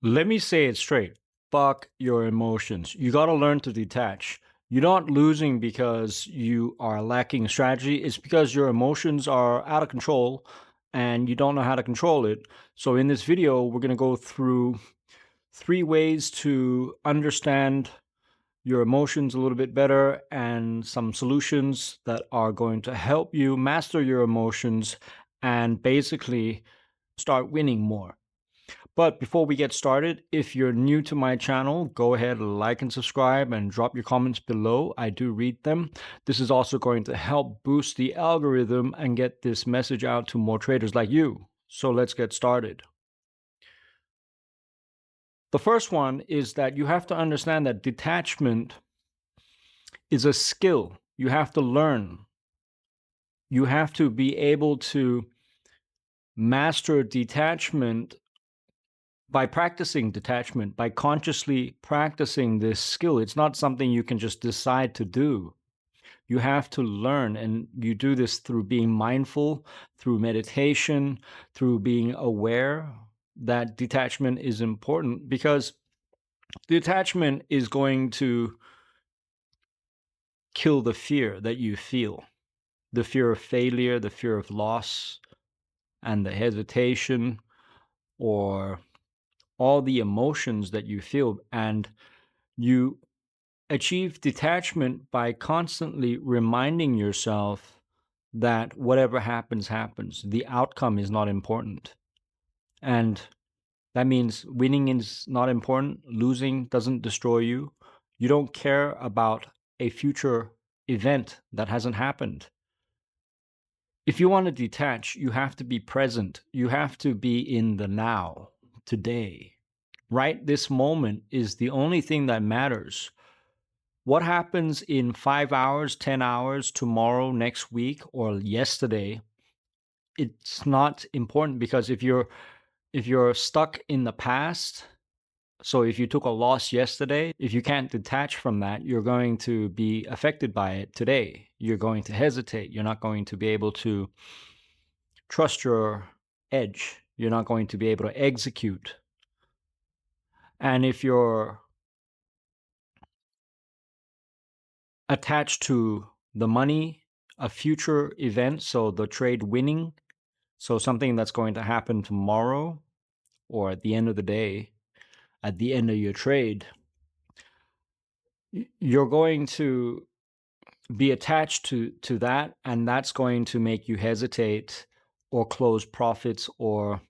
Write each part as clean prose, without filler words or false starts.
Let me say it straight. Fuck your emotions. You got to learn to detach. You're not losing because you are lacking strategy. It's because your emotions are out of control and you don't know how to control it. So, in this video, we're going to go through 3 ways to understand your emotions a little bit better and some solutions that are going to help you master your emotions and basically start winning more. But before we get started, if you're new to my channel, go ahead, like and subscribe and drop your comments below. I do read them. This is also going to help boost the algorithm and get this message out to more traders like you. So let's get started. The first one is that you have to understand that detachment is a skill you have to learn. You have to be able to master detachment by practicing detachment, by consciously practicing this skill. It's not something you can just decide to do. You have to learn, and you do this through being mindful, through meditation, through being aware that detachment is important, because detachment is going to kill the fear that you feel, the fear of failure, the fear of loss, and the hesitation, or all the emotions that you feel. And you achieve detachment by constantly reminding yourself that whatever happens, happens. The outcome is not important. And that means winning is not important. Losing doesn't destroy you. You don't care about a future event that hasn't happened. If you want to detach, you have to be present. You have to be in the now, today. Right this moment is the only thing that matters. What happens in 5 hours, 10 hours, tomorrow, next week, or yesterday, it's not important, because if you're stuck in the past, so if you took a loss yesterday, if you can't detach from that, you're going to be affected by it today. You're going to hesitate. You're not going to be able to trust your edge. You're not going to be able to execute. And if you're attached to the money, a future event, so the trade winning, so something that's going to happen tomorrow or at the end of the day, at the end of your trade, you're going to be attached to that, and that's going to make you hesitate or close profits or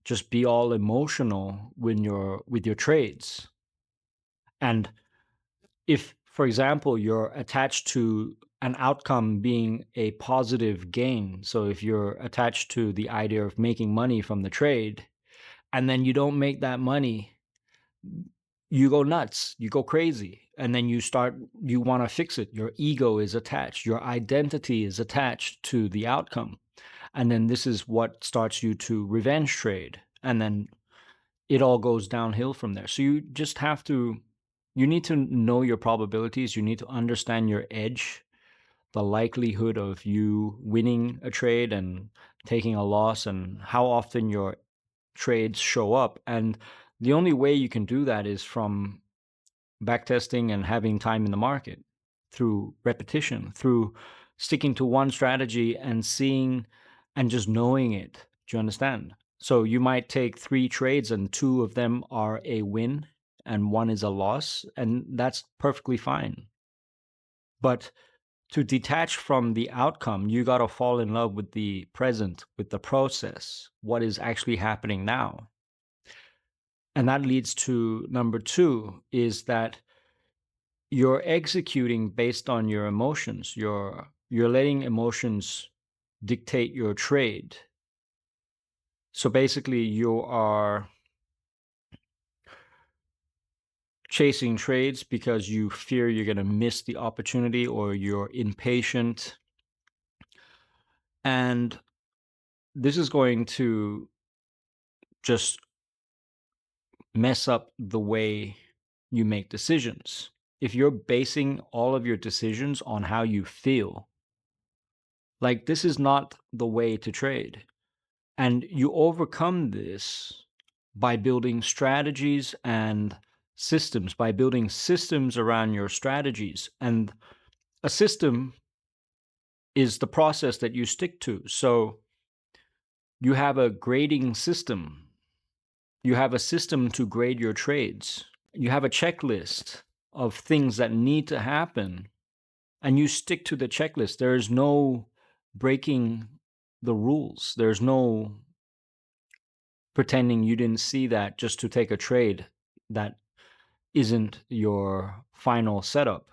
just be all emotional when you're with your trades. And if, for example, you're attached to an outcome being a positive gain, so if you're attached to the idea of making money from the trade and then you don't make that money, you go nuts, you go crazy, and then you want to fix it. Your ego is attached, your identity is attached to the outcome. And then this is what starts you to revenge trade. And then it all goes downhill from there. So you need to know your probabilities. You need to understand your edge, the likelihood of you winning a trade and taking a loss, and how often your trades show up. And the only way you can do that is from backtesting and having time in the market, through repetition, through sticking to one strategy and seeing and just knowing it. Do you understand? So you might take 3 trades and 2 of them are a win and 1 is a loss, and that's perfectly fine. But to detach from the outcome, you got to fall in love with the present, with the process, what is actually happening now. And that leads to number 2, is that you're executing based on your emotions. You're letting emotions dictate your trade. So basically, you are chasing trades because you fear you're going to miss the opportunity, or you're impatient. And this is going to just mess up the way you make decisions. If you're basing all of your decisions on how you feel, like, this is not the way to trade. And you overcome this by building strategies and systems, by building systems around your strategies. And a system is the process that you stick to. So you have a grading system. You have a system to grade your trades. You have a checklist of things that need to happen, and you stick to the checklist. There is no breaking the rules. There's no pretending you didn't see that just to take a trade that isn't your final setup.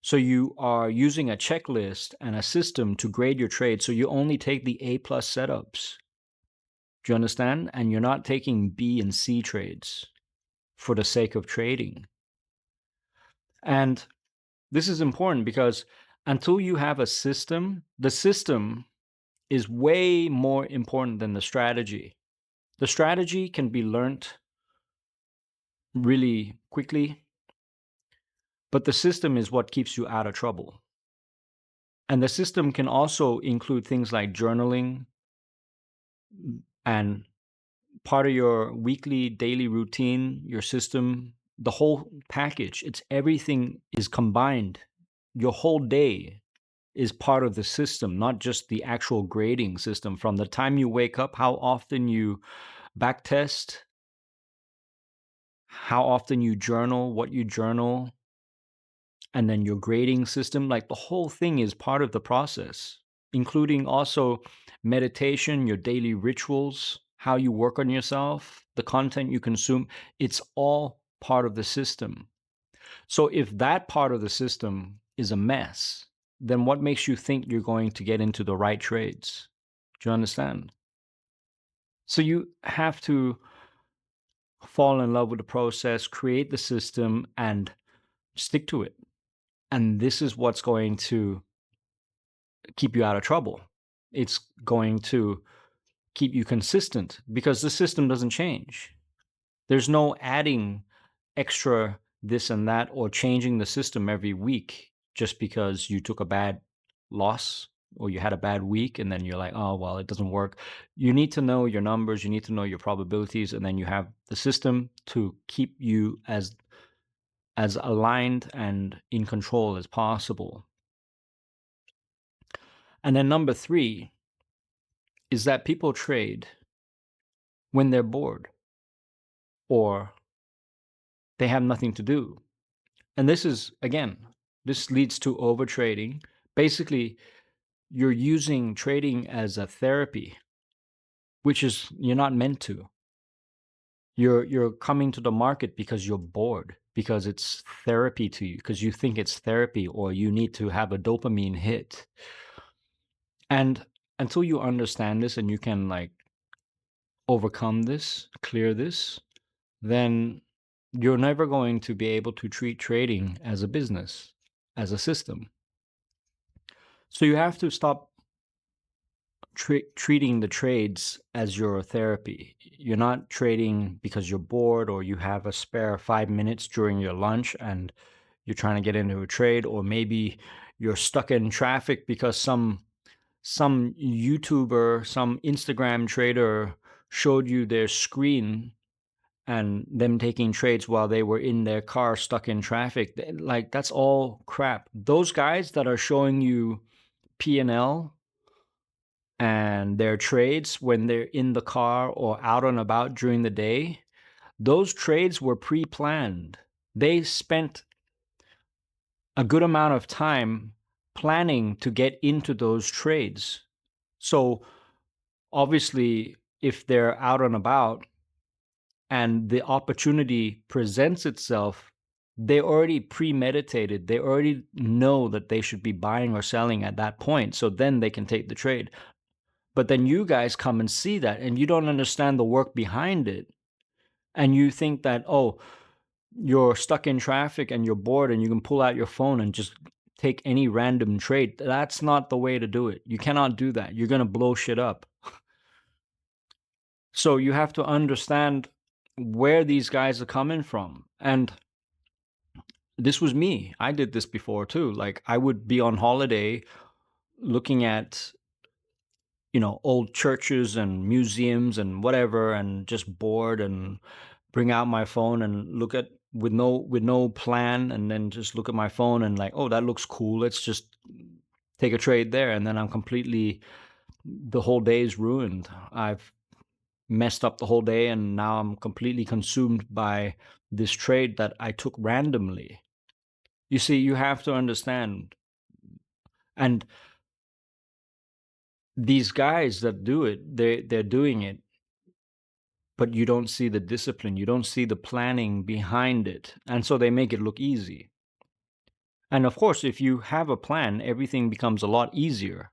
So you are using a checklist and a system to grade your trade. So you only take the A plus setups. Do you understand? And you're not taking B and C trades for the sake of trading. And this is important because until you have a system, the system is way more important than the strategy. The strategy can be learned really quickly, but the system is what keeps you out of trouble. And the system can also include things like journaling and part of your weekly, daily routine, your system, the whole package. It's everything is combined. Your whole day is part of the system, not just the actual grading system. From the time you wake up, how often you backtest, how often you journal, what you journal, and then your grading system, like the whole thing is part of the process, including also meditation, your daily rituals, how you work on yourself, the content you consume. It's all part of the system. So if that part of the system is a mess, then what makes you think you're going to get into the right trades? Do you understand? So you have to fall in love with the process, create the system, and stick to it. And this is what's going to keep you out of trouble. It's going to keep you consistent because the system doesn't change. There's no adding extra this and that or changing the system every week just because you took a bad loss or you had a bad week and then you're like, oh, well, it doesn't work. You need to know your numbers, you need to know your probabilities, and then you have the system to keep you as aligned and in control as possible. And then number 3 is that people trade when they're bored or they have nothing to do. And this is, again, this leads to overtrading. Basically, you're using trading as a therapy, which is you're not meant to. You're coming to the market because you're bored, because it's therapy to you, because you think it's therapy or you need to have a dopamine hit. And until you understand this and you can like overcome this, clear this, then you're never going to be able to treat trading as a business, as a system. So you have to stop treating the trades as your therapy. You're not trading because you're bored or you have a spare 5 minutes during your lunch and you're trying to get into a trade, or maybe you're stuck in traffic because some YouTuber, some Instagram trader showed you their screen and them taking trades while they were in their car stuck in traffic. Like, that's all crap. Those guys that are showing you P&L and their trades when they're in the car or out and about during the day, those trades were pre-planned. They spent a good amount of time planning to get into those trades. So obviously, if they're out and about and the opportunity presents itself, they already premeditated. They already know that they should be buying or selling at that point. So then they can take the trade. But then you guys come and see that and you don't understand the work behind it. And you think that, oh, you're stuck in traffic and you're bored and you can pull out your phone and just take any random trade. That's not the way to do it. You cannot do that. You're going to blow shit up. So you have to understand where these guys are coming from. And this was me. I did this before too. Like, I would be on holiday looking at old churches and museums and whatever, and just bored, and bring out my phone and look at with no plan, and then just look at my phone and like, oh, that looks cool. Let's just take a trade there, and then the whole day is ruined. I've messed up the whole day, and now I'm completely consumed by this trade that I took randomly. You see, you have to understand, and these guys that do it, they're doing it, but you don't see the discipline, you don't see the planning behind it, and so they make it look easy. And of course, if you have a plan, everything becomes a lot easier,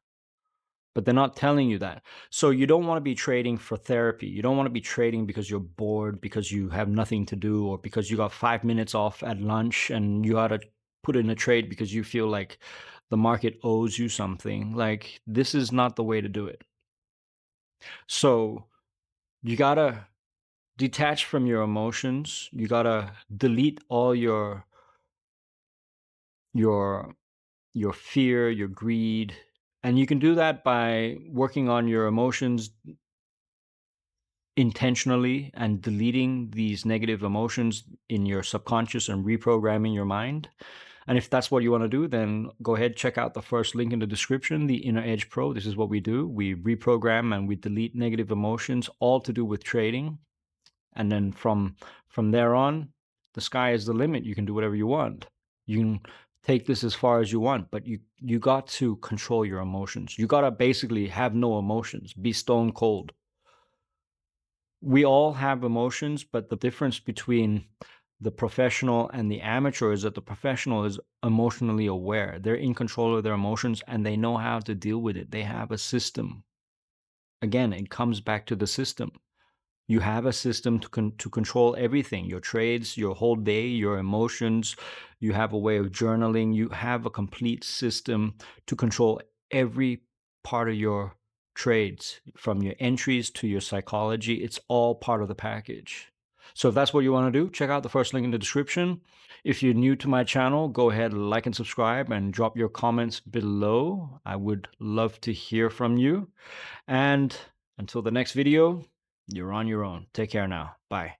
but they're not telling you that. So you don't want to be trading for therapy. You don't want to be trading because you're bored, because you have nothing to do, or because you got 5 minutes off at lunch and you got to put in a trade because you feel like the market owes you something. Like, this is not the way to do it. So you got to detach from your emotions. You got to delete all your your fear, your greed. And you can do that by working on your emotions intentionally and deleting these negative emotions in your subconscious and reprogramming your mind. And if that's what you want to do, then go ahead, check out the first link in the description, the Inner Edge Pro. This is what we do. We reprogram and we delete negative emotions, all to do with trading. And then from there on, the sky is the limit. You can do whatever you want. You can take this as far as you want, but you got to control your emotions. You got to basically have no emotions, be stone cold. We all have emotions, but the difference between the professional and the amateur is that the professional is emotionally aware. They're in control of their emotions and they know how to deal with it. They have a system. Again, it comes back to the system. You have a system to control everything, your trades, your whole day, your emotions. You have a way of journaling. You have a complete system to control every part of your trades, from your entries to your psychology. It's all part of the package. So if that's what you want to do, check out the first link in the description. If you're new to my channel, go ahead, like and subscribe, and drop your comments below. I would love to hear from you. And until the next video, you're on your own. Take care now. Bye.